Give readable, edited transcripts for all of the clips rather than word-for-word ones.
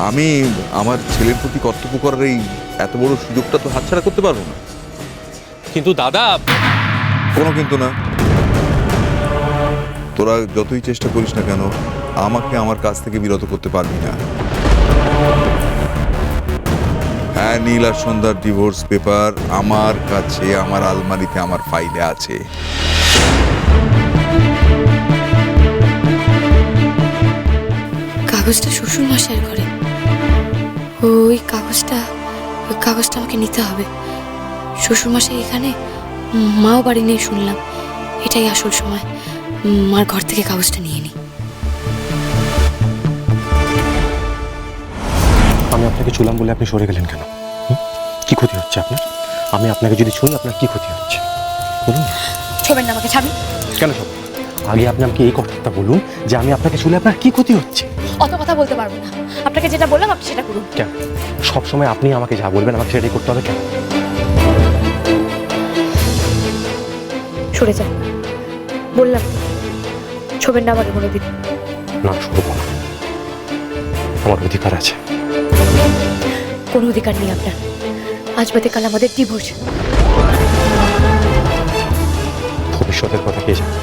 আমি আমার ছেলের প্রতি কর্তব্য করার এই এত বড় সুযোগটা তো হাতছাড়া করতে পারবো না। কিন্তু দাদা, কোনো কিন্তু না। তোরা যতই চেষ্টা করিস না কেন, আমাকে আমার কাছ থেকে বিরত করতে পারবি না। হ্যাঁ, নীল আর সন্ধ্যার ডিভোর্স পেপার আমার কাছে, আমার আলমারিতে, আমার ফাইলে আছে। কাগজটা শ্বশুর মশাইয়ের ঘরে। ওই কাগজটা আমাকে নিতে হবে। শ্বশুর মশাই এখানে, মাও বাড়ি নেই শুনলাম। এটাই আসল সময়, মার ঘর থেকে কাগজটা নিয়ে নিই। আমি আপনাকে ছুলাম বলে আপনি সরে গেলেন কেন? কি ক্ষতি হচ্ছে আপনার? আমি আপনাকে যদি ছুঁই আপনার কি ক্ষতি হচ্ছে বলুন? ছবেন না আমাকে, ছাড়ুন। কেন সব? আগে আপনি আমাকে এই কথাটা বলুন যে আমি আপনাকে ছুলে আপনার কি ক্ষতি হচ্ছে। অত কথা বলতে পারবো না, আপনাকে যেটা বললাম আপনি সেটা করুন। কেন সবসময় আপনি আমাকে যা বলবেন আমাকে সেটাই করতে হবে কেন? সরে যান বললাম, ছবেন না আমাকে কোনোদিন। না, শুরু করো। আমার অধিকার আছে। কোনো অধিকার নেই আপনার। আজ বাদে কাল আমাদের ডিভোর্স। ভবিষ্যতের কথা কে জানে?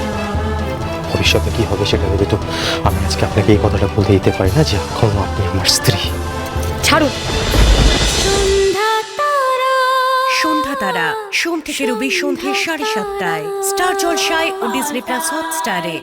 ভবিষ্যতে কি হবে সেটা ভেবে তো আমি আজকে আপনাকে এই কথাটা বলতে দিতে পারি না যে এখনো আপনি আমার স্ত্রী। ছাড়ুন। সন্ধ্যা তারা সোম থেকে রবি সন্ধ্যে 7:30টায় স্টার জলসায় ও ডিজনি প্লাস হটস্টারে।